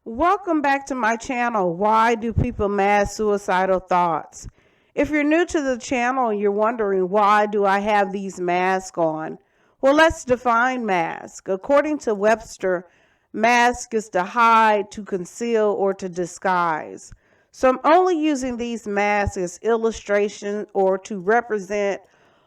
Welcome back to my channel. Why do people mask suicidal thoughts? If you're new to the channel and you're wondering why do I have these masks on, well, let's define mask. According to Webster, mask is to hide, to conceal, or to disguise. So I'm only using these masks as illustration or to represent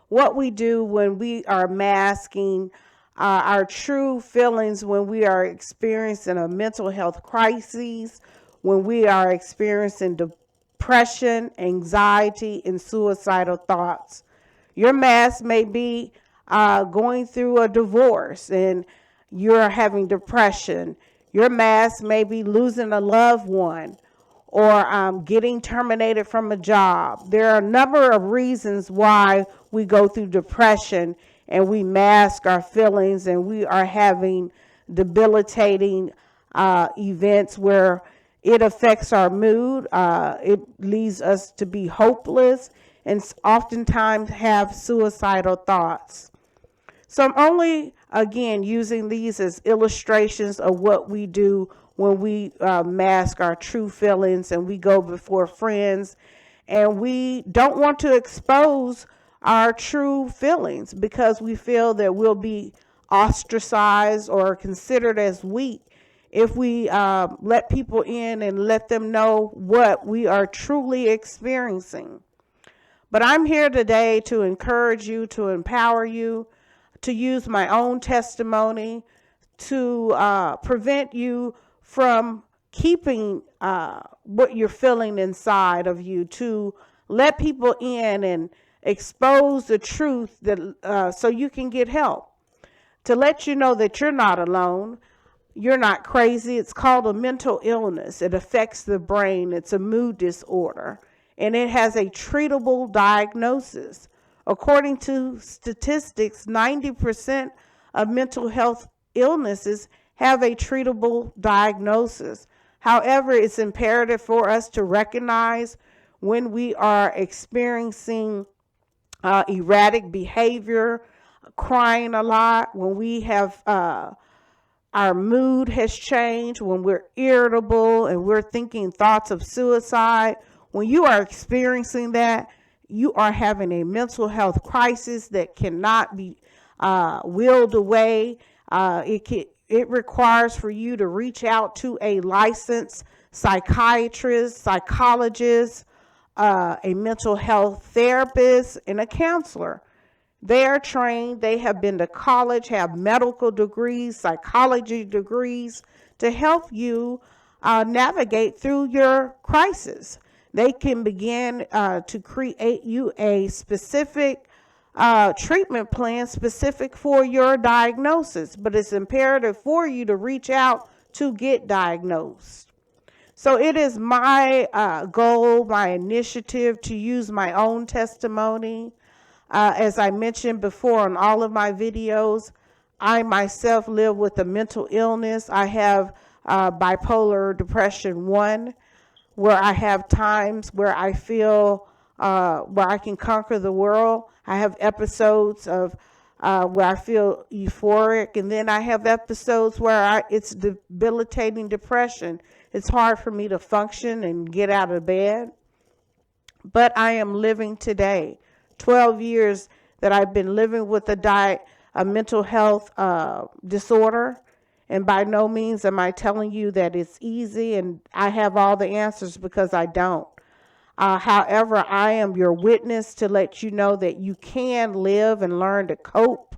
what we do when we are masking our true feelings, when we are experiencing a mental health crisis, when we are experiencing depression, anxiety, and suicidal thoughts. Your mask may be going through a divorce and you're having depression. Your mask may be losing a loved one or getting terminated from a job. There are a number of reasons why we go through depression and we mask our feelings and we are having debilitating events where it affects our mood. It leads us to be hopeless and oftentimes have suicidal thoughts. So I'm only, again, using these as illustrations of what we do when we mask our true feelings and we go before friends and we don't want to expose our true feelings because we feel that we'll be ostracized or considered as weak if we let people in and let them know what we are truly experiencing. But I'm here today to encourage you, to empower you, to use my own testimony to prevent you from keeping what you're feeling inside of you, to let people in and expose the truth that so you can get help, to let you know that you're not alone. You're not crazy. It's called a mental illness. It affects the brain. It's a mood disorder, and it has a treatable diagnosis. According to statistics, 90% of mental health illnesses have a treatable diagnosis. However, it's imperative for us to recognize when we are experiencing erratic behavior, crying a lot, when we have our mood has changed, when we're irritable and we're thinking thoughts of suicide. When you are experiencing that, you are having a mental health crisis that cannot be willed away. It requires for you to reach out to a licensed psychiatrist, psychologist, a mental health therapist, and a counselor. They are trained, they have been to college, have medical degrees, psychology degrees to help you navigate through your crisis. They can begin to create you a specific treatment plan specific for your diagnosis, but it's imperative for you to reach out to get diagnosed. So it is my goal, my initiative to use my own testimony. As I mentioned before on all of my videos, I myself live with a mental illness. I have bipolar depression 1, where I have times where I feel where I can conquer the world. I have episodes of where I feel euphoric, and then I have episodes where it's debilitating depression. It's hard for me to function and get out of bed. But I am living today. 12 years that I've been living with a mental health disorder. And by no means am I telling you that it's easy and I have all the answers, because I don't. However, I am your witness to let you know that you can live and learn to cope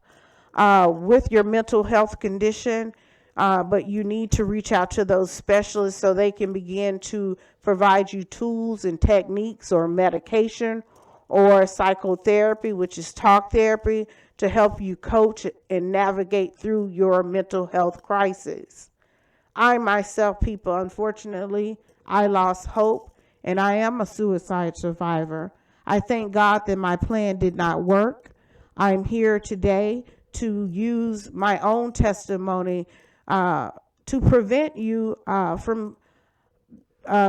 with your mental health condition. But you need to reach out to those specialists so they can begin to provide you tools and techniques or medication or psychotherapy, which is talk therapy, to help you coach and navigate through your mental health crisis. I myself, people, unfortunately, I lost hope and I am a suicide survivor. I thank God that my plan did not work. I'm here today to use my own testimony to prevent you from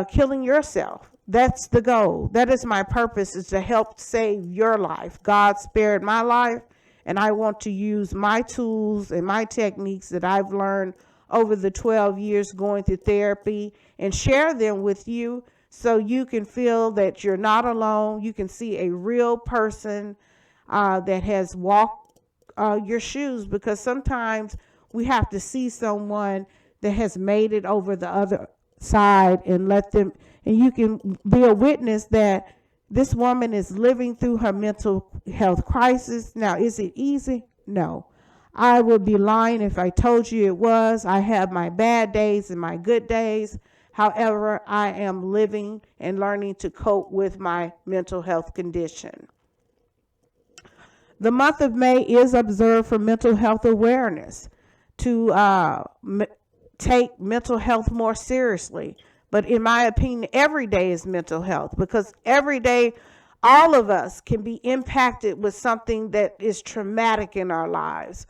killing yourself. That's the goal. That is my purpose, is to help save your life. God spared my life, and I want to use my tools and my techniques that I've learned over the 12 years going through therapy and share them with you so you can feel that you're not alone. You can see a real person that has walked your shoes, because sometimes we have to see someone that has made it over the other side and let them, and you can be a witness that this woman is living through her mental health crisis. Now, is it easy? No. I would be lying if I told you it was. I have my bad days and my good days. However, I am living and learning to cope with my mental health condition. The month of May is observed for mental health awareness, to take mental health more seriously. But in my opinion, every day is mental health, because every day all of us can be impacted with something that is traumatic in our lives.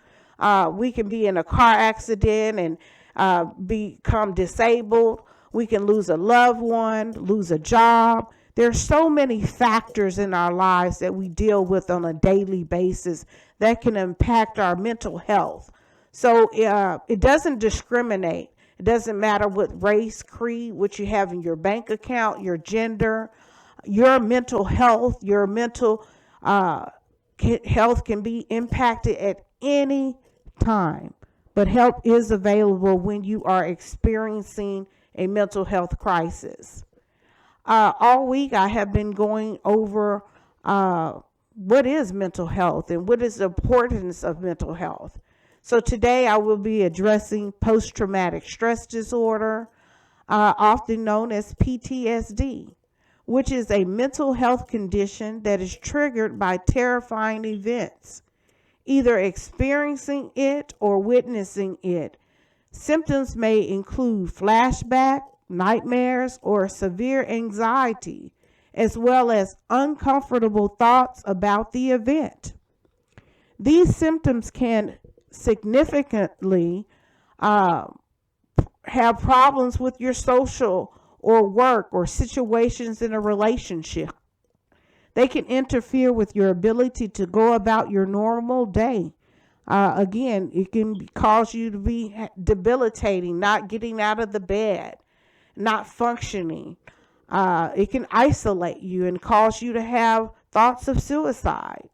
We can be in a car accident and become disabled. We can lose a loved one, lose a job. There's so many factors in our lives that we deal with on a daily basis that can impact our mental health. So it doesn't discriminate. It doesn't matter what race, creed, what you have in your bank account, your gender, your mental health. Your mental health can be impacted at any time. But help is available when you are experiencing a mental health crisis. All week I have been going over what is mental health and what is the importance of mental health. So today I will be addressing post-traumatic stress disorder, often known as PTSD, which is a mental health condition that is triggered by terrifying events, either experiencing it or witnessing it. Symptoms may include flashbacks, nightmares, or severe anxiety, as well as uncomfortable thoughts about the event. These symptoms can significantly have problems with your social or work or situations in a relationship. They can interfere with your ability to go about your normal day. Again, it can cause you to be debilitating, not getting out of the bed, not functioning. It can isolate you and cause you to have thoughts of suicide.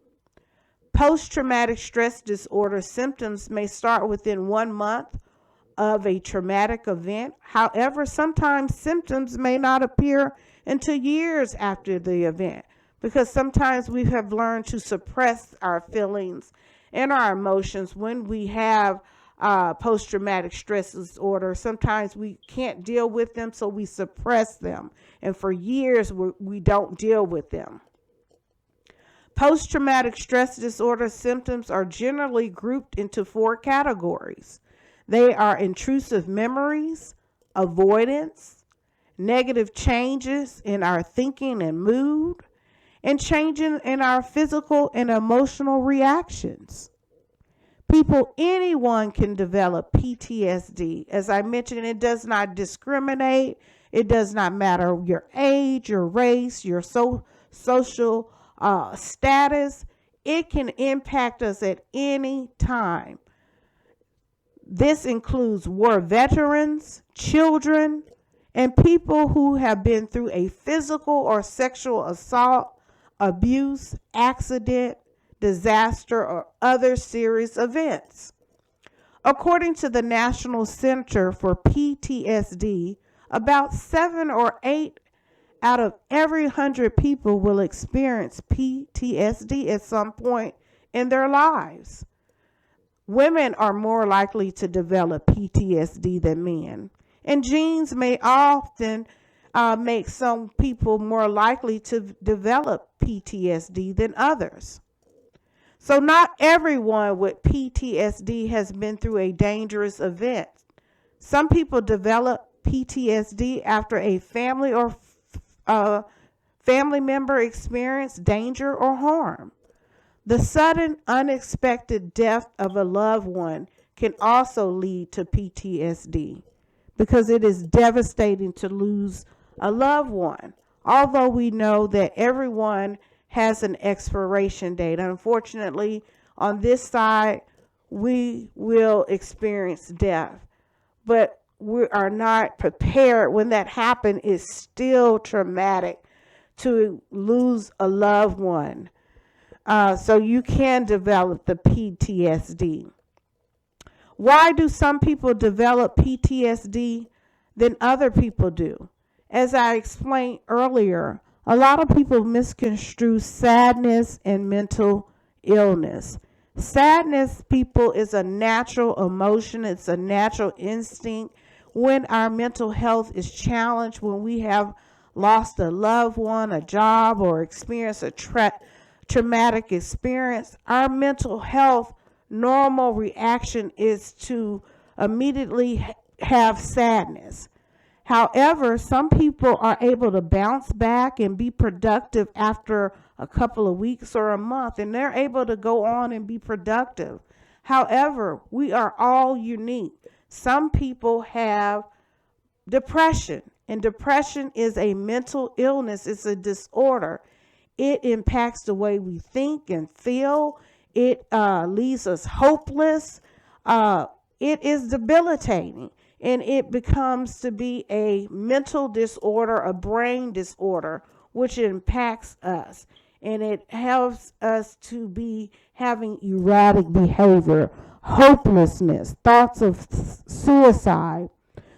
Post-traumatic stress disorder symptoms may start within 1 month of a traumatic event. However, sometimes symptoms may not appear until years after the event, because sometimes we have learned to suppress our feelings and our emotions when we have post-traumatic stress disorder. Sometimes we can't deal with them, so we suppress them, and for years we don't deal with them. Post-traumatic stress disorder symptoms are generally grouped into 4 categories. They are intrusive memories, avoidance, negative changes in our thinking and mood, and changing in our physical and emotional reactions. Anyone can develop PTSD. As I mentioned, it does not discriminate. It does not matter your age, your race, your social status. It can impact us at any time. This includes war veterans, children, and people who have been through a physical or sexual assault, abuse, accident, disaster, or other serious events. According to the National Center for PTSD, about 7 or 8 out of every 100 people will experience PTSD at some point in their lives. Women are more likely to develop PTSD than men, and genes may often make some people more likely to develop PTSD than others. So not everyone with PTSD has been through a dangerous event. Some people develop PTSD after a family or family member experienced danger or harm. The sudden, unexpected death of a loved one can also lead to PTSD, because it is devastating to lose a loved one. Although we know that everyone has an expiration date, unfortunately, on this side, we will experience death. but we are not prepared. When that happens, it's still traumatic to lose a loved one. So you can develop the PTSD. Why do some people develop PTSD than other people do? As I explained earlier, a lot of people misconstrue sadness and mental illness. Sadness, people, is a natural emotion. It's a natural instinct. When our mental health is challenged, when we have lost a loved one, a job, or experienced a traumatic experience, our mental health normal reaction is to immediately have sadness. However, some people are able to bounce back and be productive after a couple of weeks or a month, and they're able to go on and be productive. However, we are all unique. Some people have depression, and depression is a mental illness. It's a disorder. It impacts the way we think and feel. It leaves us hopeless. It is debilitating, and it becomes to be a mental disorder, a brain disorder, which impacts us. And it helps us to be having erratic behavior, hopelessness, thoughts of suicide.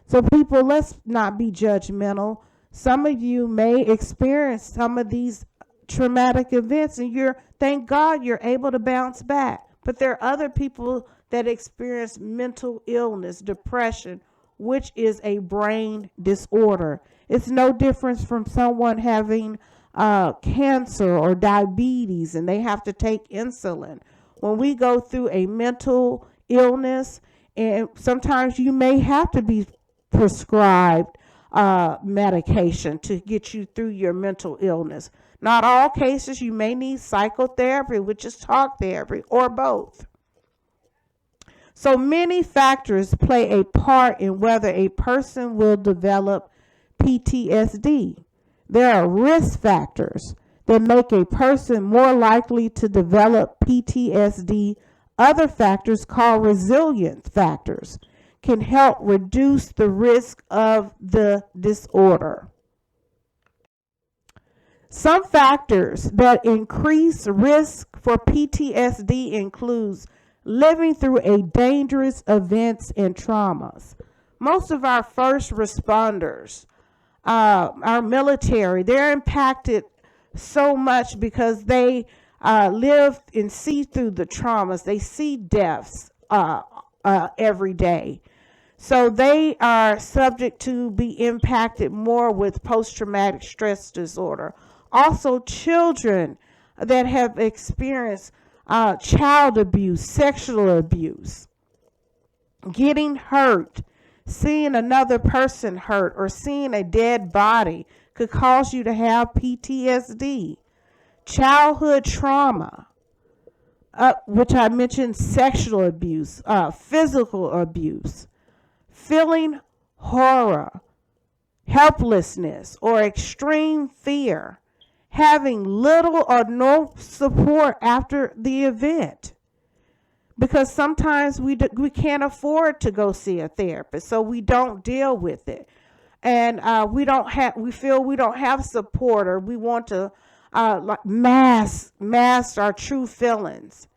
So people, let's not be judgmental. Some of you may experience some of these traumatic events, and thank God you're able to bounce back. But there are other people that experience mental illness, depression, which is a brain disorder. It's no difference from someone having cancer or diabetes and they have to take insulin. When we go through a mental illness, and sometimes you may have to be prescribed medication to get you through your mental illness. Not all cases. You may need psychotherapy, which is talk therapy, or both. So many factors play a part in whether a person will develop PTSD. There are risk factors that make a person more likely to develop PTSD. Other factors, called resilience factors, can help reduce the risk of the disorder. Some factors that increase risk for PTSD includes living through a dangerous events and traumas. Most of our first responders, our military, they're impacted so much because they live and see through the traumas. They see deaths every day. So they are subject to be impacted more with post-traumatic stress disorder. Also, children that have experienced child abuse, sexual abuse, getting hurt, seeing another person hurt, or seeing a dead body could cause you to have PTSD. Childhood trauma, which I mentioned, sexual abuse, physical abuse, feeling horror, helplessness, or extreme fear, having little or no support after the event. Because sometimes we can't afford to go see a therapist, so we don't deal with it, and we feel we don't have support, or we want to mask our true feelings.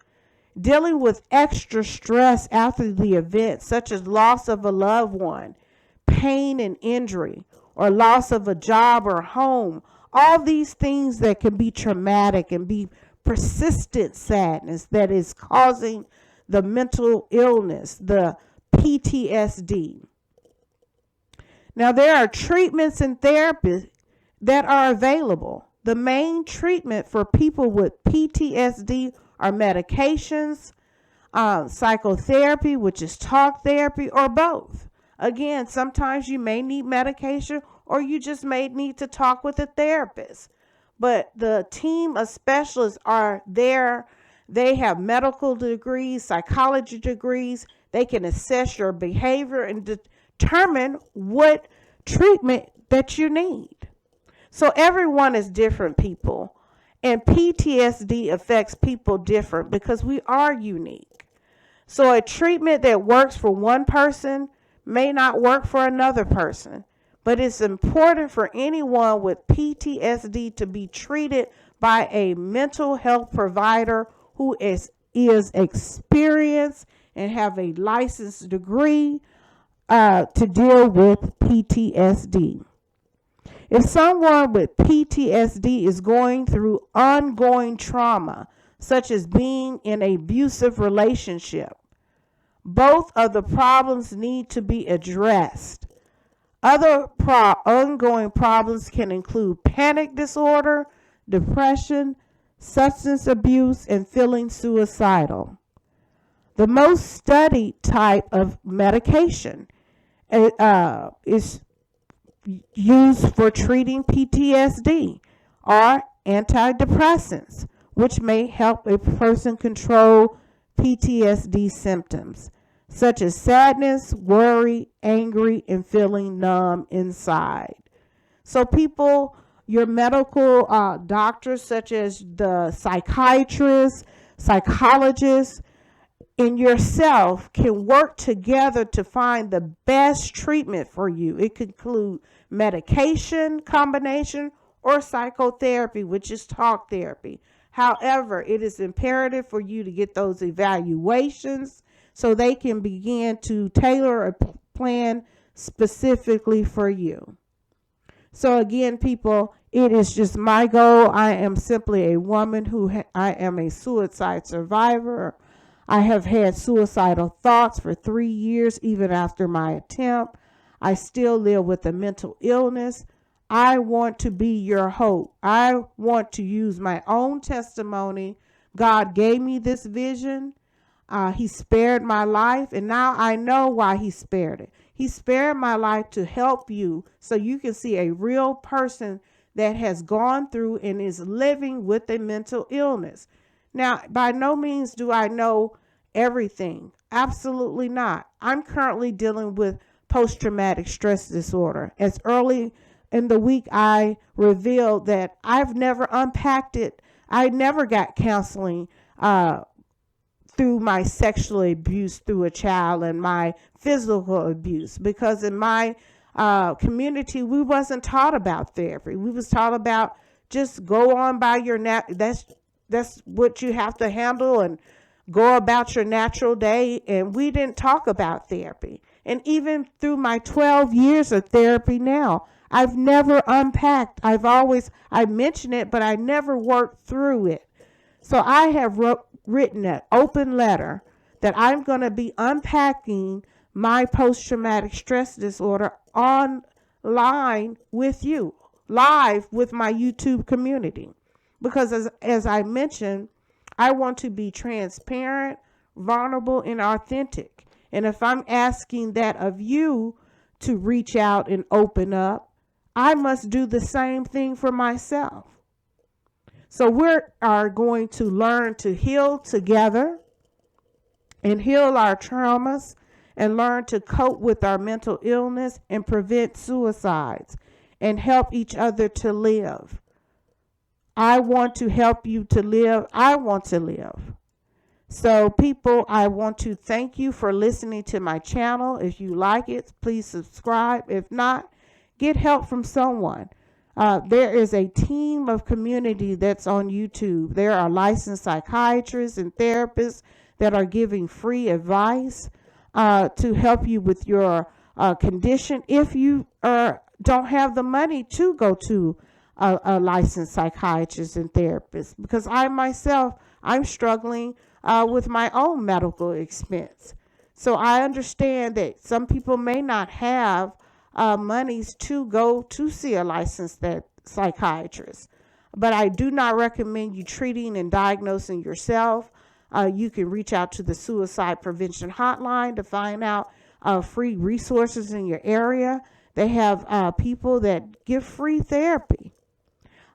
Dealing with extra stress after the event, such as loss of a loved one, pain and injury, or loss of a job or home. All these things that can be traumatic and be persistent sadness that is causing the mental illness, the PTSD. Now, there are treatments and therapies that are available. The main treatment for people with PTSD are medications, psychotherapy, which is talk therapy, or both. Again, sometimes you may need medication, or you just may need to talk with a therapist. But the team of specialists are there. They have medical degrees, psychology degrees. They can assess your behavior and determine what treatment that you need. So everyone is different, people. And PTSD affects people different because we are unique. So a treatment that works for one person may not work for another person. But it's important for anyone with PTSD to be treated by a mental health provider who is experienced and have a licensed degree to deal with PTSD. If someone with PTSD is going through ongoing trauma, such as being in an abusive relationship, both of the problems need to be addressed. Other ongoing problems can include panic disorder, depression, substance abuse, and feeling suicidal. The most studied type of medication is used for treating PTSD are antidepressants, which may help a person control PTSD symptoms, such as sadness, worry, angry, and feeling numb inside. So people, your medical doctors, such as the psychiatrist, psychologist, and yourself can work together to find the best treatment for you. It could include medication combination or psychotherapy, which is talk therapy. However, it is imperative for you to get those evaluations so they can begin to tailor a plan specifically for you. So again, people, it is just my goal. I am simply a woman I am a suicide survivor. I have had suicidal thoughts for 3 years, even after my attempt. I still live with a mental illness. I want to be your hope. I want to use my own testimony. God gave me this vision. He spared my life, and now I know why he spared it. He spared my life to help you so you can see a real person that has gone through and is living with a mental illness. Now, by no means do I know everything. Absolutely not. I'm currently dealing with post-traumatic stress disorder. As early in the week, I revealed that I've never unpacked it. I never got counseling through my sexual abuse through a child and my physical abuse, because in my community, we wasn't taught about therapy. We was taught about just go on by your that's what you have to handle and go about your natural day. And we didn't talk about therapy. And even through my 12 years of therapy now, I've never unpacked. I mentioned it, but I never worked through it. So I have written an open letter that I'm going to be unpacking my post-traumatic stress disorder online with you, live with my YouTube community. Because as I mentioned, I want to be transparent, vulnerable, and authentic. And if I'm asking that of you to reach out and open up, I must do the same thing for myself. So we are going to learn to heal together and heal our traumas and learn to cope with our mental illness and prevent suicides and help each other to live. I want to help you to live. I want to live. So people, I want to thank you for listening to my channel. If you like it, please subscribe. If not, get help from someone. There is a team of community that's on YouTube. There are licensed psychiatrists and therapists that are giving free advice to help you with your condition if you don't have the money to go to a licensed psychiatrist and therapist. Because I myself, I'm struggling with my own medical expense. So I understand that some people may not have monies to go to see a licensed psychiatrist. But I do not recommend you treating and diagnosing yourself. You can reach out to the suicide prevention hotline to find out free resources in your area. They have people that give free therapy.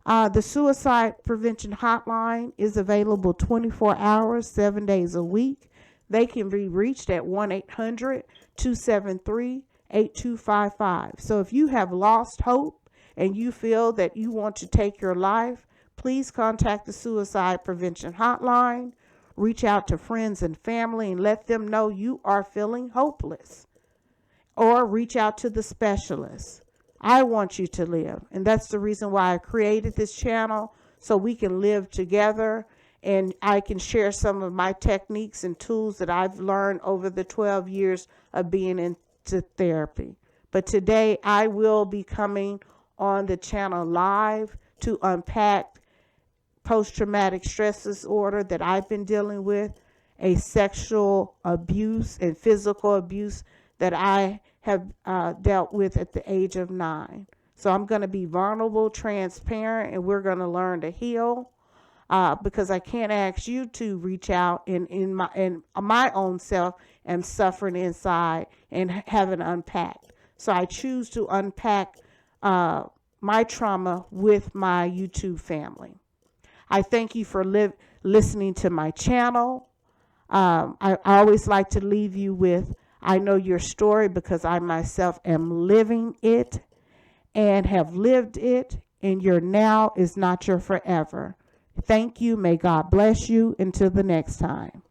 The suicide prevention hotline is available 24 hours, 7 days a week. They can be reached at 1-800-273-8255. So if you have lost hope and you feel that you want to take your life, please contact the suicide prevention hotline. Reach out to friends and family and let them know you are feeling hopeless. or reach out to the specialist. I want you to live. And that's the reason why I created this channel, so we can live together and I can share some of my techniques and tools that I've learned over the 12 years of being into therapy. But today I will be coming on the channel live to unpack post-traumatic stress disorder that I've been dealing with, a sexual abuse and physical abuse that I have dealt with at the age of 9. So I'm going to be vulnerable, transparent, and we're going to learn to heal, because I can't ask you to reach out in my own self am suffering inside and haven't unpacked. So I choose to unpack my trauma with my YouTube family. I thank you for listening to my channel. I always like to leave you with, I know your story because I myself am living it and have lived it, and your now is not your forever. Thank you. May God bless you. Until the next time.